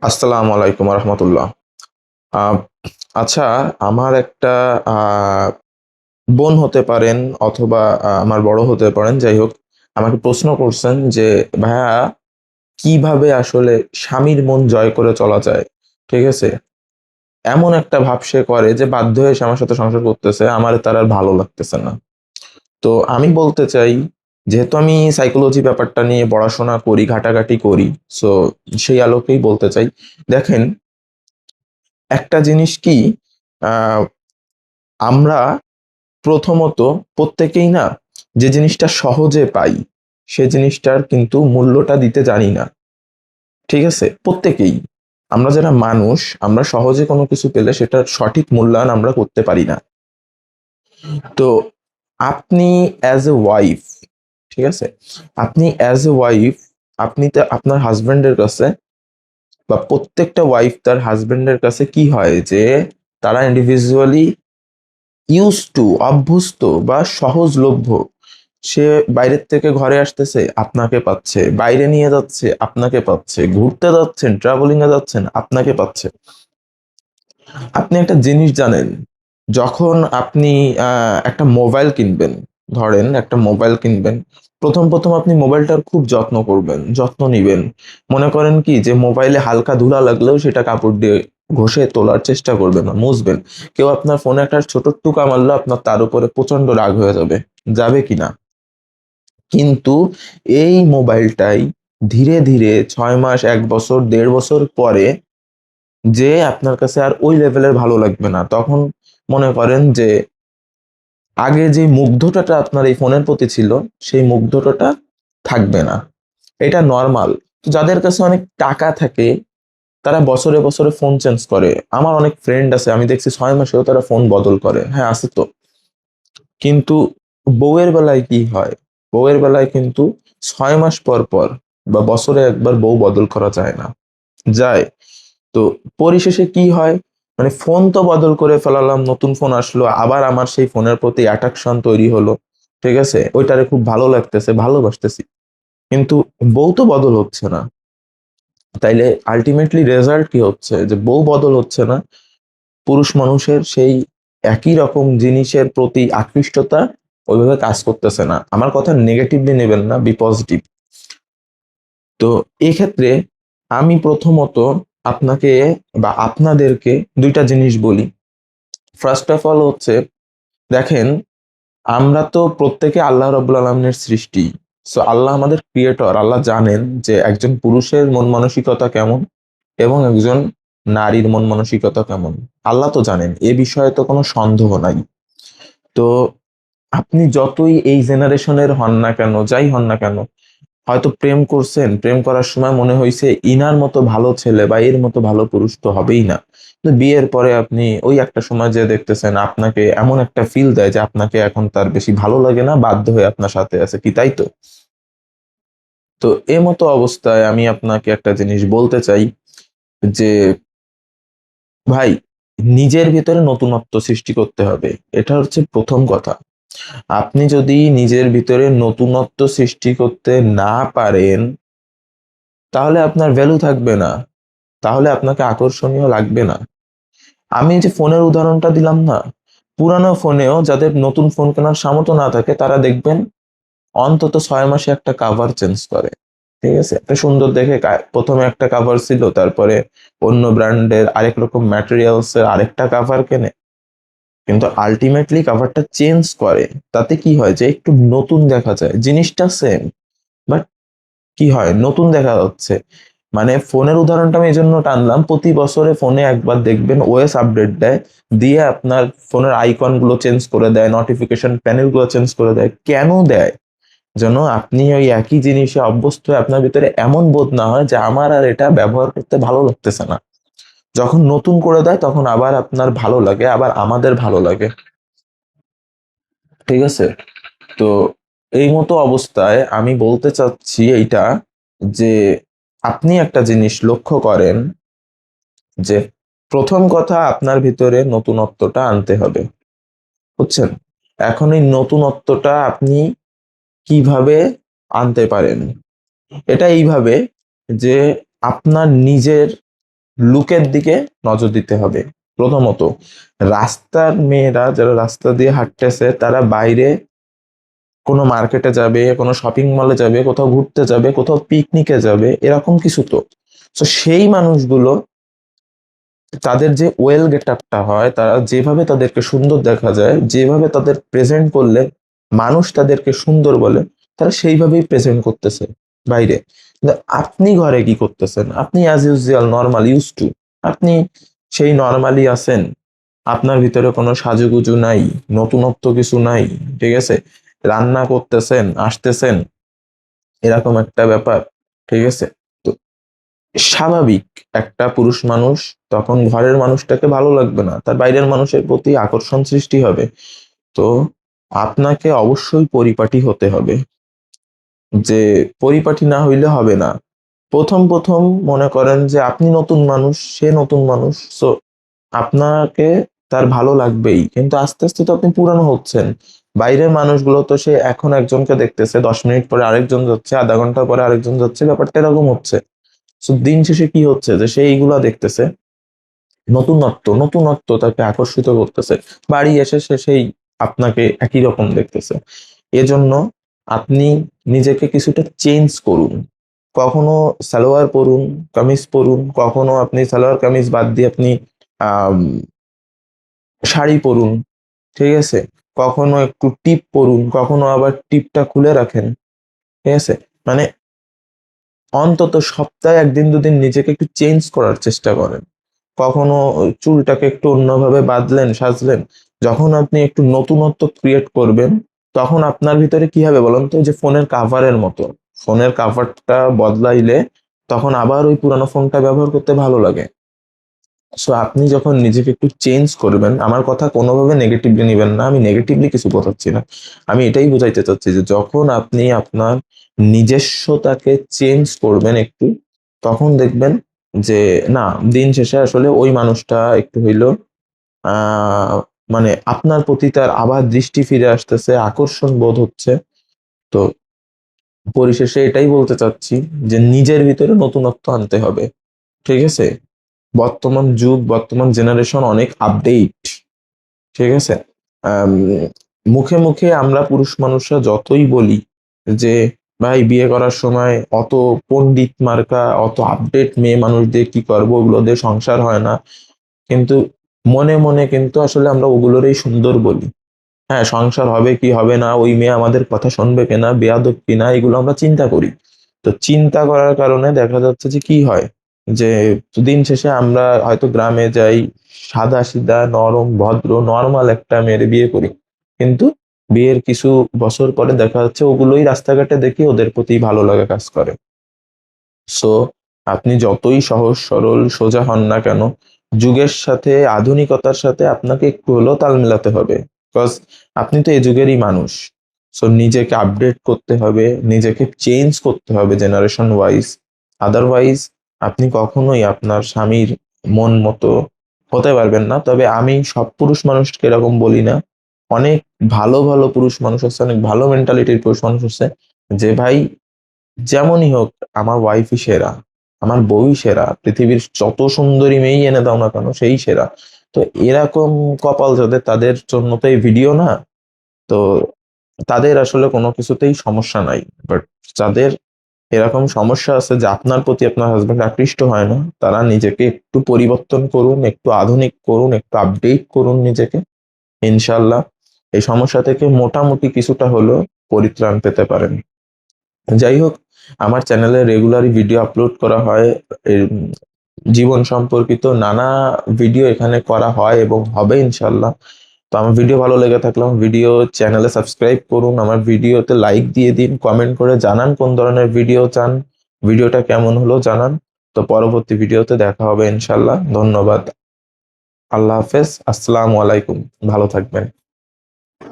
আসসালামু আলাইকুম রহমতুল্লাহ। আহ, আচ্ছা, আমার একটা আহ, বোন হতে পারেন অথবা আমার বড় হতে পারেন, যাই হোক, আমাকে প্রশ্ন করছেন যে ভাইয়া, কিভাবে আসলে স্বামীর মন জয় করে চলা যায়। ঠিক আছে, এমন একটা ভাব সে করে যে বাধ্য হয়ে সে আমার সাথে সংসার করতেছে, আমার তার আর ভালো লাগতেছে না। তো আমি বলতে চাই, যেহেতু আমি সাইকোলজি ব্যাপারটা নিয়ে পড়াশোনা করি, ঘাটাঘাটি করি, সো সেই আলোকেই বলতে চাই। দেখেন, একটা জিনিস কি, আহ আমরা প্রথমত প্রত্যেকেই না, যে জিনিসটা সহজে পাই সে জিনিসটার কিন্তু মূল্যটা দিতে জানি না। ঠিক আছে, প্রত্যেকেই, আমরা যারা মানুষ, আমরা সহজে কোনো কিছু পেলে সেটার সঠিক মূল্যায়ন আমরা করতে পারি না। তো আপনি অ্যাজ এ ওয়াইফ, ঠিক আছে, আপনি অ্যাজ এ ওয়াইফ, আপনি তো আপনার হাজবেন্ডের কাছে, বা প্রত্যেকটা ওয়াইফ তার হাজবেন্ডের কাছে কি হয় যে তারা ইন্ডিভিজুয়ালি ইউজ টু, অভ্যস্ত বা সহজলভ্য। সে বাইরের থেকে ঘরে আসতেছে, আপনাকে পাচ্ছে, বাইরে নিয়ে যাচ্ছে, আপনাকে পাচ্ছে, ঘুরতে যাচ্ছেন, ট্রাভেলিং এ যাচ্ছেন, আপনাকে পাচ্ছে। আপনি একটা জিনিস জানেন, যখন আপনি একটা মোবাইল কিনবেন, ধরেন একটা মোবাইল কিনবেন, প্রথম প্রথম আপনি মোবাইলটার খুব যত্ন করবেন, যত্ন নিবেন। মনে করেন কি যে মোবাইলে হালকা ধুলা লাগলেও সেটা কাপড় দিয়ে ঘষে তোলার চেষ্টা করবেন না, মুছবেন। কেউ আপনার ফোনে একটা ছোট টুকা মারলো, আপনার তার উপরে প্রচন্ড রাগ হয়ে যাবে, যাবে কিনা। কিন্তু এই মোবাইলটাই ধীরে ধীরে 6 মাস, 1 বছর, 1.5 বছর পরে যে আপনার কাছে আর ওই লেভেলের ভালো লাগবে না। তখন মনে করেন যে আগে যে মুগ্ধতাটা আপনার এই ফোনের প্রতি ছিল, সেই মুগ্ধতাটা থাকবে না। এটা নর্মাল। তো যাদের কাছে অনেক টাকা থাকে, তারা বছরে বছরে ফোন চেঞ্জ করে। আমার অনেক ফ্রেন্ড আছে, আমি দেখছি 6 মাসেও তারা ফোন বদল করে। হ্যাঁ, আছে তো। কিন্তু বউয়ের বেলায় কি হয়, বউয়ের বেলায় কিন্তু 6 মাস পর পর বা বছরে একবার বউ বদল করা যায় না, যায়। তো পরিশেষে কি হয়, মানে ফোন তো বদল করে ফেলালাম, নতুন ফোন আসলো, আবার আমার সেই ফোনের প্রতি অ্যাট্রাকশন তৈরি হলো। ঠিক আছে, ওইটারে খুব ভালো লাগতেছে, ভালোবাসতেছি, কিন্তু বউ তো বদল হচ্ছে না। তাইলে আলটিমেটলি রেজাল্ট কি হচ্ছে, যে বউ বদল হচ্ছে না, পুরুষ মানুষের সেই একই রকম জিনিসের প্রতি আকৃষ্টতা ওইভাবে কাজ করতেছে না। আমার কথা নেগেটিভলি নেবেন না, বি পজিটিভ। তো এই ক্ষেত্রে আমি প্রথমত আপনাকে বা আপনাদেরকে দুইটা জিনিস বলি। ফার্স্ট অফ অল হচ্ছে, দেখেন, আমরা তো প্রত্যেকে আল্লাহ রাব্বুল আলামিনের সৃষ্টি। সো আল্লাহ আমাদের ক্রিয়েটর, আল্লাহ জানেন যে একজন পুরুষের মন মানসিকতা কেমন এবং একজন নারীর মন মানসিকতা কেমন। আল্লাহ তো জানেন, এ বিষয়ে তো কোনো সন্দেহ নাই। তো আপনি যতই এই জেনারেশনের হন না কেন, যাই হন না কেন, হয়তো প্রেম করছেন, প্রেম করার সময় মনে হয়েছে ইনার মতো ভালো ছেলে বা এর মতো ভালো পুরুষ তো হবেই না। কিন্তু বিয়ের পরে আপনি ওই একটা সময় যে দেখতেছেন, আপনাকে এমন একটা ফিল দেয় যে আপনাকে এখন তার বেশি ভালো লাগে না, বাধ্য হয়ে আপনার সাথে আছে, কি তাই তো? তো এ মতো অবস্থায় আমি আপনাকে একটা জিনিস বলতে চাই যে ভাই, নিজের ভিতরে নতুনত্ব সৃষ্টি করতে হবে। এটা হচ্ছে প্রথম কথা। আপনি যদি নিজের ভিতরে নতুনত্ব সৃষ্টি করতে না পারেন, তাহলে আপনার ভ্যালু থাকবে না, তাহলে আপনাকে আকর্ষণীয় লাগবে না। আমি যে ফোনের উদাহরণটা দিলাম না, পুরানো ফোনেও যাদের নতুন ফোন কেনার সামর্থ্য না থাকে, তারা দেখবেন অন্তত 6 মাসে একটা কাভার চেঞ্জ করে। ঠিক আছে, একটা সুন্দর দেখে প্রথমে একটা কাভার ছিল, তারপরে অন্য ব্র্যান্ডের আরেক রকম ম্যাটেরিয়ালস এর আরেকটা কাভার কেনে, কিন্তু আলটিমেটলি কাভারটা চেঞ্জ করে। তাতে কি হয় যে একটু নতুন দেখা যায়, জিনিসটা সেম, বাট কি হয়, নতুন দেখা যাচ্ছে। মানে ফোনের উদাহরণটা আমি এই জন্য টানলাম, প্রতি বছরে ফোনে একবার দেখবেন ওএস আপডেট দেয়, দিয়ে আপনার ফোনের আইকন গুলো চেঞ্জ করে দেয়, নোটিফিকেশন প্যানেল গুলো চেঞ্জ করে দেয়। কেন দেয়? যেন আপনি ওই একই জিনিসে অভ্যস্ত হয়ে আপনার ভিতরে এমন বোধ না হয় যে আমার আর এটা ব্যবহার করতে ভালো লাগতেছে না। যখন নতুন করে দেয় তখন আবার আপনার ভালো লাগে, আবার আমাদের ভালো লাগে। ঠিক আছে, তো এই মতো অবস্থায় আমি বলতে চাচ্ছি এইটা, যে আপনি একটা জিনিস লক্ষ্য করেন, যে প্রথম কথা আপনার ভিতরে নতুনত্বটা আনতে হবে, বুঝছেন? এখন এই নতুনত্বটা আপনি কিভাবে আনতে পারেন? এটা এইভাবে যে আপনার নিজের লুকের দিকে নজর দিতে হবে। প্রথমত, রাস্তার মেয়েরা যারা রাস্তা দিয়ে হাঁটতেছে তারা বাইরে কোনো মার্কেটে যাবে, কোনো শপিং মলে যাবে, কোথাও ঘুরতে যাবে, কোথাও পিকনিকে যাবে, এরকম কিছু তো। তো সেই মানুষগুলো, তাদের যে ওয়েল গেট আপটা হয়, তারা যেভাবে তাদেরকে সুন্দর দেখা যায়, যেভাবে তাদের প্রেজেন্ট করলে মানুষ তাদেরকে সুন্দর বলে, তারা সেইভাবেই প্রেজেন্ট করতেছে বাইরে। কিন্তু আপনি ঘরে কি করতেছেন? আপনি as usual normal use to, আপনি সেই নর্মালি আছেন। আপনার ভিতরে কোনো সাজুগুজু নাই, নতুনত্ব কিছু নাই, ঠিক আছে? রান্না করতেছেন, আসতেছেন, এরকম একটা ব্যাপার, ঠিক আছে? তো স্বাভাবিক, একটা পুরুষ মানুষ তখন ঘরের মানুষটাকে ভালো লাগবে না, তার বাইরের মানুষের প্রতি আকর্ষণ সৃষ্টি হবে। তো আপনাকে অবশ্যই পরিপাটি হতে হবে। যে পরিপাটি না হইলে হবে না। প্রথম প্রথম মনে করেন যে আপনি নতুন মানুষ, সে নতুন মানুষ, সো আপনাকে তার ভালো লাগবেই, কিন্তু আস্তে আস্তে তো আপনি পুরানো হচ্ছেন। বাইরের মানুষগুলো তো সে এখন একজনকে দেখতেছে, 10 মিনিট পরে আরেকজন যাচ্ছে, আধা ঘন্টা পরে আরেকজন যাচ্ছে, ব্যাপারটা এরকম হচ্ছে। তো দিন শেষে কি হচ্ছে যে সে এইগুলা দেখতেছে, নতুনত্ব নতুনত্ব তাকে আকর্ষিত করতেছে। বাড়ি এসে সে সেই আপনাকে একই রকম দেখতেছে। এজন্য আপনি নিজেকে কিছুটা চেঞ্জ করুন। কখনো সালোয়ার পরুন, কামিজ পরুন, কখনো আপনি সালোয়ার কামিজ বাদ দিয়ে আপনি আহ শাড়ি পরুন, ঠিক আছে? কখনো একটু টিপ পরুন, কখনো আবার টিপটা খুলে রাখেন, ঠিক আছে? মানে অন্তত সপ্তাহে 1 দিন 2 দিন নিজেকে একটু চেঞ্জ করার চেষ্টা করেন। কখনো চুলটাকে একটু অন্যভাবে বাঁধলেন, সাজলেন। যখন আপনি একটু নতুনত্ব ক্রিয়েট করবেন, তখন আপনার ভিতরে কি হবে বলুন তো? ওই যে ফোনের কাভারের মতো, ফোনের কাভারটা বদলাইলে তখন আবার ওই পুরানো ফোনটা ব্যবহার করতে ভালো লাগে। সো আপনি যখন নিজেকে একটু চেঞ্জ করবেন, আমার কথা কোনোভাবে নেগেটিভলি নিবেন না, আমি নেগেটিভলি কিছু বোঝাচ্ছি না। আমি এটাই বোঝাইতে চাচ্ছি যে যখন আপনি আপনার নিজস্বতাকে চেঞ্জ করবেন একটু, তখন দেখবেন যে না, দিন শেষে আসলে ওই মানুষটা একটু হইলেও আহ মানে আপনার প্রতি তার আবার দৃষ্টি ফিরে আসতেছে, আকর্ষণ বোধ হচ্ছে। তো পরিশেষে এটাই বলতে চাচ্ছি যে নিজের ভিতরে নতুনত্ব আনতে হবে, ঠিক আছে? বর্তমান যুগ, বর্তমান জেনারেশন অনেক আপডেট, ঠিক আছে? আম, মুখে মুখে আমরা পুরুষ মানুষরা যতই বলি যে ভাই বিয়ে করার সময় অত পণ্ডিত মার্কা, অত আপডেট মেয়ে মানুষ দিয়ে কি করবো, ওগুলো দিয়ে সংসার হয় না, কিন্তু মনে মনে কিন্তু আসলে আমরা ওগুলোরই সুন্দর বলি। হ্যাঁ, সংসার হবে কি হবে না, ওই মেয়ে আমাদের কথা শুনবে কিনা, বেয়াদব কিনা, এগুলো আমরা চিন্তা করি। তো চিন্তা করার কারণে দেখা যাচ্ছে যে কি হয়, যে দিন শেষে আমরা হয়তো গ্রামে যাই, সাদা সিধা নরম ভদ্র নর্মাল একটা মেয়ের বিয়ে করি, কিন্তু বিয়ের কিছু বছর পরে দেখা যাচ্ছে ওগুলোই রাস্তাঘাটে দেখি ওদের প্রতি ভালো লাগা কাজ করে। সো আপনি যতই সহজ সরল সোজা হন না কেন, যুগের সাথে আধুনিকতার সাথে আপনাকে একটু হলেও তাল মেলাতে হবে। বিকজ আপনি তো এই যুগেরই মানুষ। সো নিজেকে আপডেট করতে হবে, নিজেকে চেঞ্জ করতে হবে জেনারেশন ওয়াইজ। আদারওয়াইজ আপনি কখনোই আপনার স্বামীর মন মতো হতে পারবেন না। তবে আমি সব পুরুষ মানুষকে এরকম বলি না। অনেক ভালো ভালো পুরুষ মানুষ আছে, অনেক ভালো মেন্টালিটির পুরুষ মানুষ আছে, যে ভাই যেমনই হোক আমার ওয়াইফই সেরা, আমার বউই সেরা, পৃথিবীর যত সুন্দরী মেয়েই এনে দাও না কেন সেই সেরা। তো এরকম কপাল যাদের, তাদের জন্য তো এই ভিডিও না। তো তাদের আসলে কোনো কিছুতেই সমস্যা নাই। বাট যাদের এরকম সমস্যা আছে যে আপনার প্রতি আপনার হাজবেন্ড আকৃষ্ট হয় না, তারা নিজেকে একটু পরিবর্তন করুন, একটু আধুনিক করুন, একটু আপডেট করুন নিজেকে। ইনশাল্লাহ এই সমস্যা থেকে মোটামুটি কিছুটা হলেও পরিত্রাণ পেতে পারেন। যাই হোক, আমার চ্যানেলে রেগুলারই ভিডিও আপলোড করা হয়। এর, জীবন সম্পর্কিত নানা ভিডিও এখানে করা হয় এবং হবে ইনশাল্লাহ। তো আমার ভিডিও ভালো লেগে থাকলে আমার ভিডিও চ্যানেলে সাবস্ক্রাইব করুন, আমার ভিডিওতে লাইক দিয়ে দিন, কমেন্ট করে জানান কোন ধরনের ভিডিও চান, ভিডিওটা কেমন হলো জানান। তো পরবর্তী ভিডিওতে দেখা হবে ইনশাল্লাহ। ধন্যবাদ। আল্লাহ হাফেজ, আসসালামু আলাইকুম। ভালো থাকবেন।